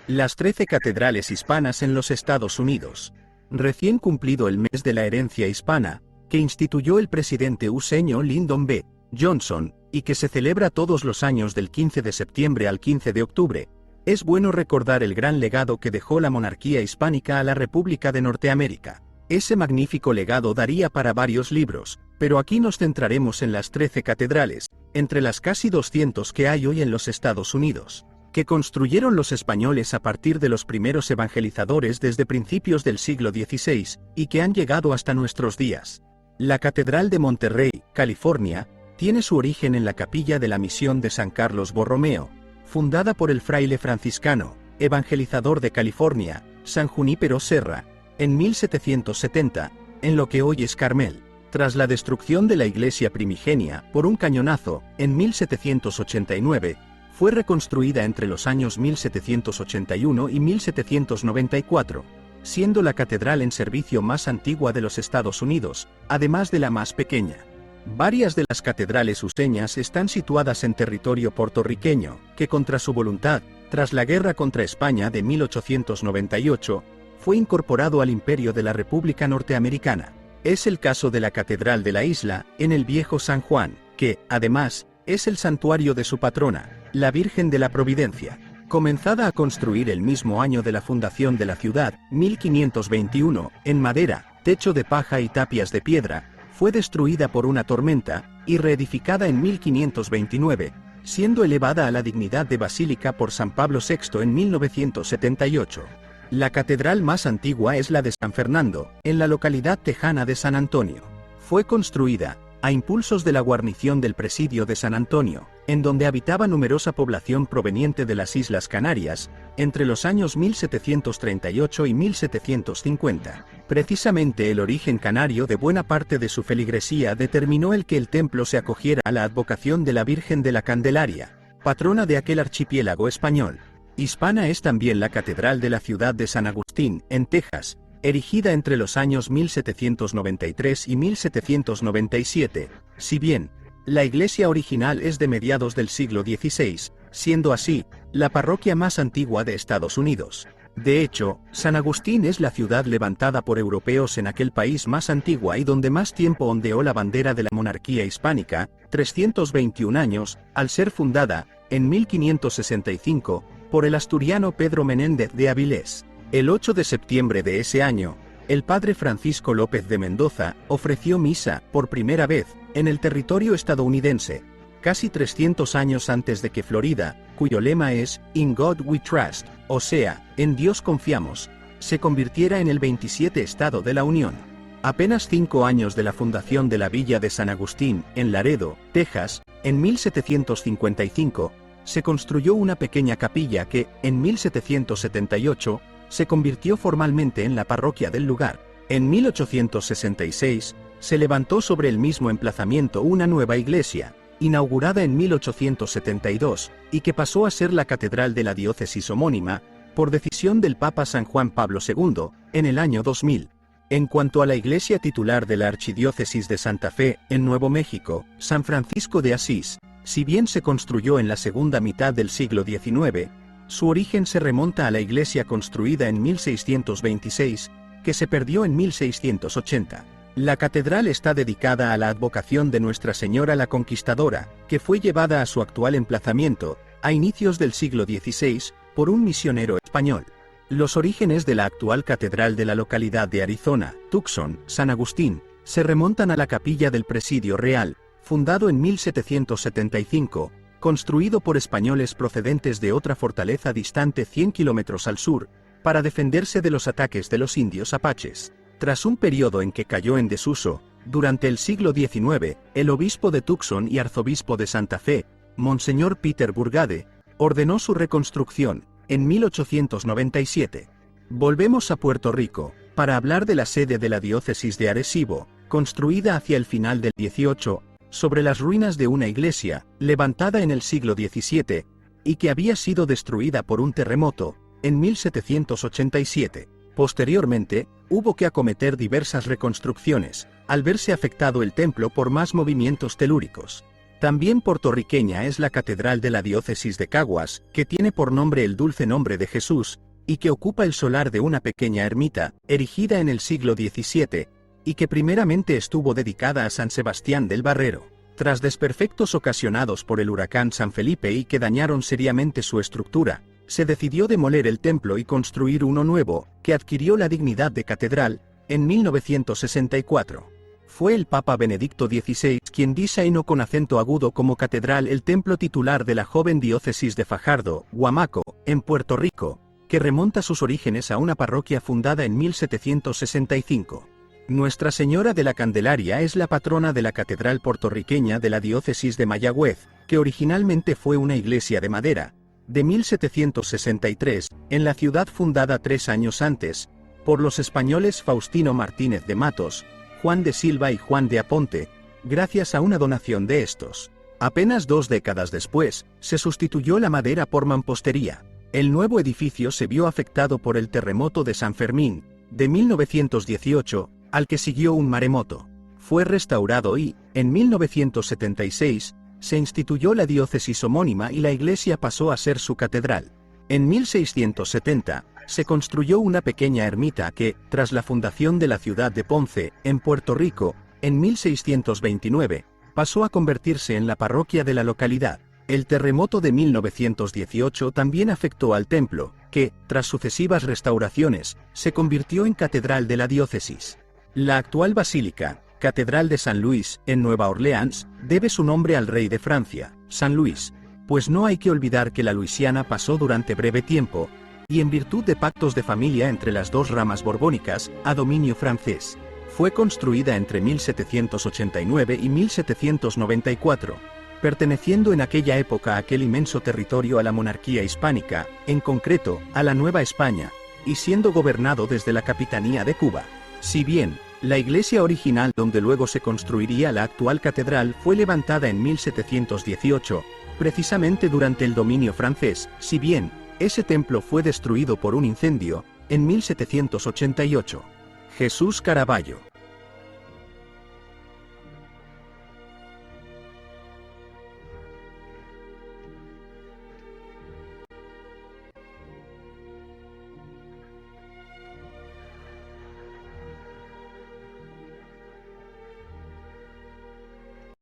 Las 13 catedrales hispanas en los Estados Unidos. Recién cumplido el mes de la herencia hispana, que instituyó el presidente useño Lyndon B. Johnson, y que se celebra todos los años del 15 de septiembre al 15 de octubre, es bueno recordar el gran legado que dejó la monarquía hispánica a la República de Norteamérica. Ese magnífico legado daría para varios libros, pero aquí nos centraremos en las 13 catedrales, entre las casi 200 que hay hoy en los Estados Unidos, que construyeron los españoles a partir de los primeros evangelizadores desde principios del siglo XVI, y que han llegado hasta nuestros días. La Catedral de Monterrey, California, tiene su origen en la capilla de la misión de San Carlos Borromeo, fundada por el fraile franciscano, evangelizador de California, San Junípero Serra, en 1770, en lo que hoy es Carmel. Tras la destrucción de la iglesia primigenia por un cañonazo, en 1789, fue reconstruida entre los años 1781 y 1794, siendo la catedral en servicio más antigua de los Estados Unidos, además de la más pequeña. Varias de las catedrales useñas están situadas en territorio puertorriqueño, que contra su voluntad, tras la guerra contra España de 1898, fue incorporado al imperio de la República Norteamericana. Es el caso de la Catedral de la Isla, en el Viejo San Juan, que, además, es el santuario de su patrona, la Virgen de la Providencia. Comenzada a construir el mismo año de la fundación de la ciudad, 1521, en madera, techo de paja y tapias de piedra, fue destruida por una tormenta, y reedificada en 1529, siendo elevada a la dignidad de basílica por San Pablo VI en 1978. La catedral más antigua es la de San Fernando, en la localidad tejana de San Antonio. Fue construida, a impulsos de la guarnición del presidio de San Antonio, en donde habitaba numerosa población proveniente de las Islas Canarias, entre los años 1738 y 1750. Precisamente el origen canario de buena parte de su feligresía determinó el que el templo se acogiera a la advocación de la Virgen de la Candelaria, patrona de aquel archipiélago español. Hispana es también la catedral de la ciudad de San Agustín, en Texas, erigida entre los años 1793 y 1797, si bien, la iglesia original es de mediados del siglo XVI, siendo así, la parroquia más antigua de Estados Unidos. De hecho, San Agustín es la ciudad levantada por europeos en aquel país más antigua y donde más tiempo ondeó la bandera de la monarquía hispánica, 321 años, al ser fundada, en 1565, por el asturiano Pedro Menéndez de Avilés. El 8 de septiembre de ese año, el padre Francisco López de Mendoza ofreció misa, por primera vez, en el territorio estadounidense, casi 300 años antes de que Florida, cuyo lema es In God We Trust, o sea, en Dios confiamos, se convirtiera en el 27 estado de la Unión. Apenas 5 años de la fundación de la villa de San Agustín, en Laredo, Texas, en 1755, se construyó una pequeña capilla que, en 1778, se convirtió formalmente en la parroquia del lugar. En 1866, se levantó sobre el mismo emplazamiento una nueva iglesia, inaugurada en 1872, y que pasó a ser la catedral de la diócesis homónima, por decisión del Papa San Juan Pablo II, en el año 2000. En cuanto a la iglesia titular de la Archidiócesis de Santa Fe, en Nuevo México, San Francisco de Asís, si bien se construyó en la segunda mitad del siglo XIX, su origen se remonta a la iglesia construida en 1626, que se perdió en 1680. La catedral está dedicada a la advocación de Nuestra Señora la Conquistadora, que fue llevada a su actual emplazamiento, a inicios del siglo XVI, por un misionero español. Los orígenes de la actual catedral de la localidad de Arizona, Tucson, San Agustín, se remontan a la capilla del Presidio Real, fundado en 1775, construido por españoles procedentes de otra fortaleza distante 100 kilómetros al sur, para defenderse de los ataques de los indios apaches. Tras un periodo en que cayó en desuso, durante el siglo XIX, el obispo de Tucson y arzobispo de Santa Fe, Monseñor Peter Burgade, ordenó su reconstrucción, en 1897. Volvemos a Puerto Rico, para hablar de la sede de la diócesis de Arecibo, construida hacia el final del XVIII, sobre las ruinas de una iglesia, levantada en el siglo XVII, y que había sido destruida por un terremoto, en 1787. Posteriormente, hubo que acometer diversas reconstrucciones, al verse afectado el templo por más movimientos telúricos. También puertorriqueña es la catedral de la diócesis de Caguas, que tiene por nombre el dulce nombre de Jesús, y que ocupa el solar de una pequeña ermita, erigida en el siglo XVII, y que primeramente estuvo dedicada a San Sebastián del Barrero. Tras desperfectos ocasionados por el huracán San Felipe y que dañaron seriamente su estructura, se decidió demoler el templo y construir uno nuevo, que adquirió la dignidad de catedral, en 1964. Fue el Papa Benedicto XVI quien diseñó con acento agudo como catedral el templo titular de la joven diócesis de Fajardo, Guamaco, en Puerto Rico, que remonta sus orígenes a una parroquia fundada en 1765. Nuestra Señora de la Candelaria es la patrona de la catedral puertorriqueña de la diócesis de Mayagüez, que originalmente fue una iglesia de madera, de 1763, en la ciudad fundada 3 años antes, por los españoles Faustino Martínez de Matos, Juan de Silva y Juan de Aponte, gracias a una donación de estos. Apenas 2 décadas después, se sustituyó la madera por mampostería. El nuevo edificio se vio afectado por el terremoto de San Fermín, de 1918, al que siguió un maremoto. Fue restaurado y, en 1976, se instituyó la diócesis homónima y la iglesia pasó a ser su catedral. En 1670, se construyó una pequeña ermita que, tras la fundación de la ciudad de Ponce, en Puerto Rico, en 1629, pasó a convertirse en la parroquia de la localidad. El terremoto de 1918 también afectó al templo, que, tras sucesivas restauraciones, se convirtió en catedral de la diócesis. La actual basílica, Catedral de San Luis, en Nueva Orleans, debe su nombre al rey de Francia, San Luis, pues no hay que olvidar que la Luisiana pasó durante breve tiempo, y en virtud de pactos de familia entre las dos ramas borbónicas, a dominio francés. Fue construida entre 1789 y 1794, perteneciendo en aquella época aquel inmenso territorio a la monarquía hispánica, en concreto, a la Nueva España, y siendo gobernado desde la Capitanía de Cuba. Si bien, la iglesia original donde luego se construiría la actual catedral fue levantada en 1718, precisamente durante el dominio francés, si bien, ese templo fue destruido por un incendio, en 1788. Jesús Caraballo.